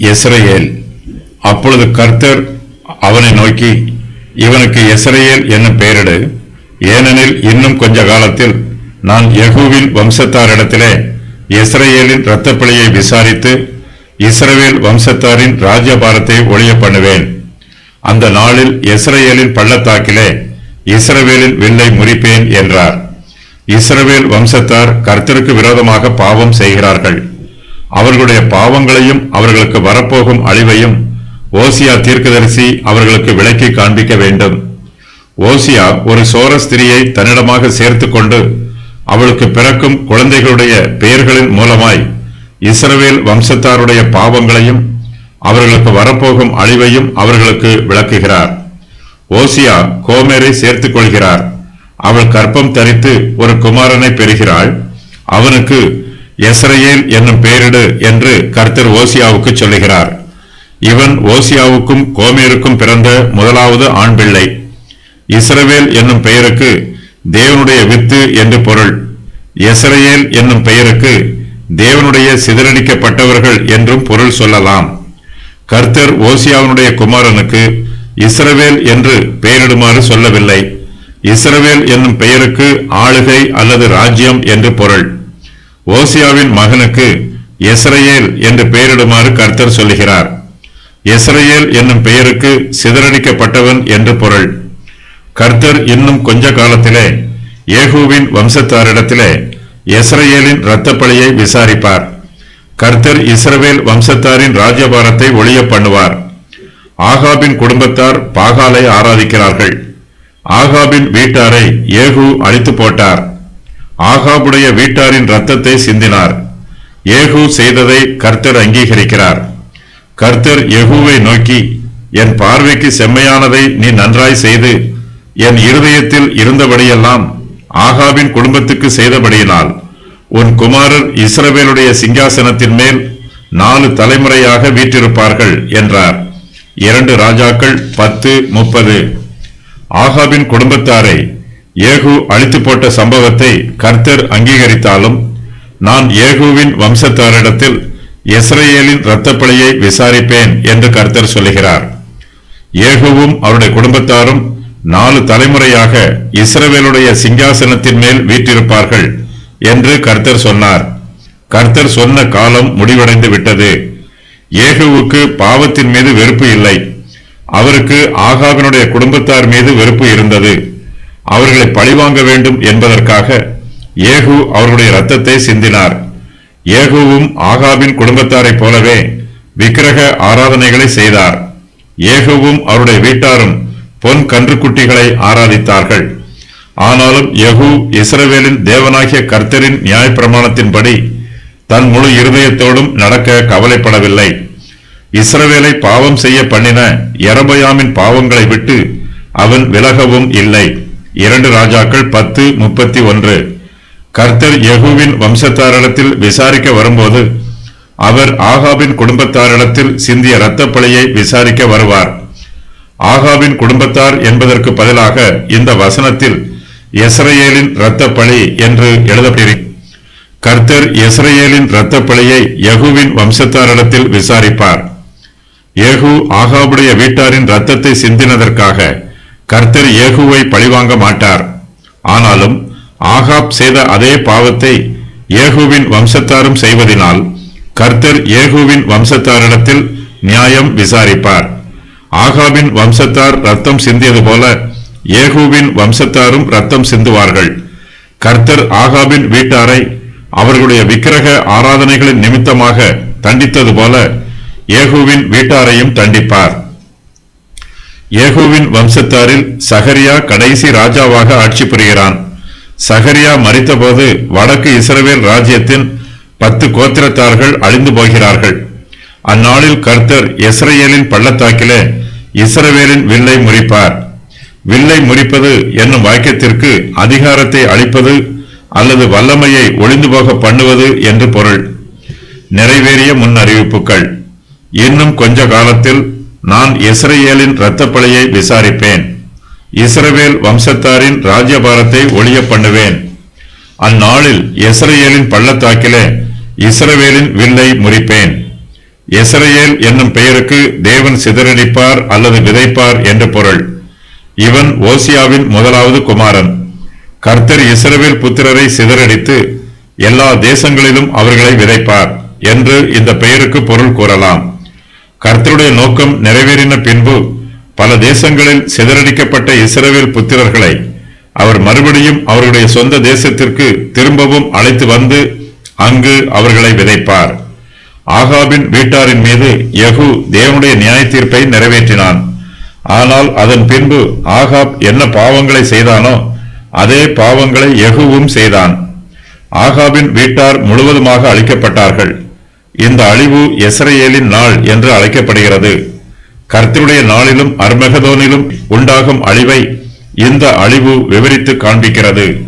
யெஸ்ரயேல். அப்பொழுது கர்த்தர் அவனை நோக்கி, இவனுக்கு யெஸ்ரயேல் என்னும் பெயரிடு, ஏனெனில் இன்னும் கொஞ்ச காலத்தில் நான் யெகூவின் வம்சத்தாரிடத்திலே யெஸ்ரயேலின் இரத்தப்பழியை விசாரித்து இஸ்ரவேல் வம்சத்தாரின் ராஜ்யபாரத்தை ஒழிய பண்ணுவேன். அந்த நாளில் யெஸ்ரயேலின் பள்ளத்தாக்கிலே இஸ்ரவேலின் வில்லை முறிப்பேன் என்றார். இஸ்ரவேல் வம்சத்தார் கர்த்தருக்கு விரோதமாக பாவம் செய்கிறார்கள். அவர்களுடைய பாவங்களையும் அவர்களுக்கு வரப்போகும் அழிவையும் ஓசியா தீர்க்கதரிசி அவர்களுக்கு விளக்கி காண்பிக்க வேண்டும். ஓசியா ஒரு சோர ஸ்திரியை தன்னிடமாக சேர்த்து கொண்டு அவளுக்கு பிறக்கும் குழந்தைகளுடைய பெயர்களின் மூலமாய் இஸ்ரவேல் வம்சத்தாருடைய பாவங்களையும் அவர்களுக்கு வரப்போகும் அழிவையும் அவர்களுக்கு விளக்குகிறார். ஓசியா கோமேரை சேர்த்துக் கொள்கிறார். அவள் கற்பம் தரித்து ஒரு குமாரனை பெறுகிறாள். அவனுக்கு யெஸ்ரயேல் என்னும் பெயரிடு என்று கர்த்தர் ஓசியாவுக்கு சொல்லுகிறார். இவன் ஓசியாவுக்கும் கோமேருக்கும் பிறந்த முதலாவது ஆண் பிள்ளை. இஸ்ரவேல் என்னும் பெயருக்கு தேவனுடைய வித்து என்று பொருள். யெஸ்ரயேல் என்னும் பெயருக்கு தேவனுடைய சிதறடிக்கப்பட்டவர்கள் என்றும் பொருள் சொல்லலாம். கர்த்தர் ஓசியாவினுடைய குமாரனுக்கு இஸ்ரவேல் என்று பெயரிடுமாறு சொல்லவில்லை. இஸ்ரவேல் என்னும் பெயருக்கு ஆளுகை அல்லது ராஜ்யம் என்று பொருள். ஓசியாவின் மகனுக்கு யெஸ்ரயேல் என்று பெயரிடுமாறு கர்த்தர் சொல்லுகிறார். யெஸ்ரயேல் என்னும் பெயருக்கு சிதறடிக்கப்பட்டவன் என்று பொருள். கர்த்தர் இன்னும் கொஞ்ச காலத்திலே யெகூவின் வம்சத்தாரிடத்திலே யெஸ்ரயேலின் இரத்தப்பழியை விசாரிப்பார். கர்த்தர் இஸ்ரவேல் வம்சத்தாரின் ராஜ்யபாரத்தை ஒழிய பண்ணுவார். ஆகாபின் குடும்பத்தார் பாகாலை ஆராதிக்கிறார்கள். ஆகாபின் வீட்டாரை யேகூ அழித்து போட்டார். ஆகாபுடைய வீட்டாரின் இரத்தத்தை சிந்தினார். யேகூ செய்ததை கர்த்தர் அங்கீகரிக்கிறார். கர்த்தர் யெகூவை நோக்கி, என் பார்வைக்கு செம்மையானதை நீ நன்றாய் செய்து என் இருதயத்தில் இருந்தபடியெல்லாம் ஆகாபின் குடும்பத்துக்கு செய்தபடியினால் உன் குமாரர் இஸ்ரவேலுடைய சிங்காசனத்தின் மேல் 4 தலைமுறையாக வீற்றிருப்பார்கள் என்றார். 2 ராஜாக்கள் 10:30. ஆகாபின் குடும்பத்தாரை யேகூ அழித்து போட்ட சம்பவத்தை கர்த்தர் அங்கீகரித்தாலும், நான் யேகூவின் வம்சத்தாரிடத்தில் யெஸ்ரயேலின் இரத்தப்பழியை விசாரிப்பேன் என்று கர்த்தர் சொல்லுகிறார். யேகூவும் அவருடைய குடும்பத்தாரும் 4 தலைமுறையாக இஸ்ரவேலுடைய சிங்காசனத்தின் மேல் வீற்றிருப்பார்கள் என்று கர்த்தர் சொன்னார். கர்த்தர் சொன்ன காலம் முடிவடைந்து விட்டது. யேகூவுக்கு பாவத்தின் மீது வெறுப்பு இல்லை. அவருக்கு ஆகாபினுடைய குடும்பத்தார் மீது வெறுப்பு இருந்தது. அவர்களை பழிவாங்க வேண்டும் என்பதற்காக யேகூ அவர்களுடைய இரத்தத்தை சிந்தினார். யேகூவும் ஆகாபின் குடும்பத்தாரைப் போலவே விக்கிரக ஆராதனைகளை செய்தார். யேகூவும் அவருடைய வீட்டாரும் பொன் கன்றுக்குட்டிகளை ஆராதித்தார்கள். ஆனாலும் யெகூ இஸ்ரவேலின் தேவனாகிய கர்த்தரின் நியாயப்பிரமாணத்தின்படி தன் முழு இருதயத்தோடும் நடக்க கவலைப்படவில்லை. இஸ்ரவேலை பாவம் செய்ய பண்ணின யெரொபெயாமின் பாவங்களை விட்டு அவன் விலகவும் இல்லை. 2 ராஜாக்கள் 10:31. கர்த்தர் யெகூவின் வம்சத்தாரிடத்தில் விசாரிக்க வரும்போது அவர் ஆகாபின் குடும்பத்தாரிடத்தில் சிந்திய இரத்தப்பழியை விசாரிக்க வருவார். ஆகாபின் குடும்பத்தார் என்பதற்கு பதிலாக இந்த வசனத்தில் யெஸ்ரயேலின் இரத்தப்பழி என்று எழுதப்பட்டிருக்கிறது. கர்த்தர் யெஸ்ரயேலின் இரத்தப்பழியை யெகூவின் வம்சத்தாரிடத்தில் விசாரிப்பார். யேகூ ஆகாபுடைய வீட்டாரின் இரத்தத்தை சிந்தினதற்காக கர்த்தர் யேகூவை பழிவாங்க மாட்டார். ஆனாலும் ஆகாப் செய்த அதே பாவத்தை யேகூவின் வம்சத்தாரும் செய்வதினால் கர்த்தர் யேகூவின் வம்சத்தாரிடத்தில் நியாயம் விசாரிப்பார். ஆகாபின் வம்சத்தார் ரத்தம் சிந்தியது போல யேகூவின் வம்சத்தாரும் ரத்தம் சிந்துவார்கள். கர்த்தர் ஆகாபின் வீட்டாரை அவர்களுடைய விக்கிரக ஆராதனைகளின் நிமித்தமாக தண்டித்தது போல யேகூவின் வீட்டாரையும் தண்டிப்பார். யேகூவின் வம்சத்தாரில் சகரியா கடைசி ராஜாவாக ஆட்சி புரிகிறான். சகரியா மரித்தபோது வடக்கு இஸ்ரவேல் ராஜ்யத்தின் 10 கோத்திரத்தார்கள் அழிந்து போகிறார்கள். அந்நாளில் கர்த்தர் யெஸ்ரயேலின் பள்ளத்தாக்கிலே இஸ்ரவேலின் வில்லை முறிப்பார். வில்லை முறிப்பது என்னும் வாக்கியத்திற்கு அதிகாரத்தை அளிப்பது அல்லது வல்லமையை ஒளிந்து போக பண்ணுவது என்று பொருள். நிறைவேறிய முன் அறிவிப்புகள். இன்னும் கொஞ்ச காலத்தில் நான் யெஸ்ரயேலின் இரத்தப்பழியை விசாரிப்பேன். இஸ்ரவேல் வம்சத்தாரின் ராஜ்யபாரத்தை ஒழிய பண்ணுவேன். அந்நாளில் யெஸ்ரயேலின் பள்ளத்தாக்கிலே இஸ்ரவேலின் வில்லை முறிப்பேன். எசரேல் என்னும் பெயருக்கு தேவன் சிதறடிப்பார் அல்லது விதைப்பார் என்று பொருள். இவன் ஓசியாவின் முதலாவது குமாரன். கர்த்தர் இஸ்ரவேல் புத்திரரை சிதறடித்து எல்லா தேசங்களிலும் அவர்களை விதைப்பார் என்று இந்த பெயருக்கு பொருள் கூறலாம். கர்த்தருடைய நோக்கம் நிறைவேறின பின்பு பல தேசங்களில் சிதறடிக்கப்பட்ட இஸ்ரவேல் புத்திரர்களை அவர் மறுபடியும் அவருடைய சொந்த தேசத்திற்கு திரும்பவும் அழைத்து வந்து அங்கு அவர்களை விதைப்பார். ஆகாபின் வீட்டாரின் மீது யெகூ தேவனுடைய நியாய தீர்ப்பை நிறைவேற்றினான். ஆனால் அதன் பின்பு ஆகாப் என்ன பாவங்களை செய்தானோ அதே பாவங்களை யெகூவும் செய்தான். ஆகாபின் வீட்டார் முழுவதுமாக அழிக்கப்பட்டார்கள். இந்த அழிவு எசரேலின் நாள் என்று அழைக்கப்படுகிறது. கர்த்தருடைய நாளிலும் அர்மகதோனிலும் உண்டாகும் அழிவை இந்த அழிவு விவரித்து காண்பிக்கிறது.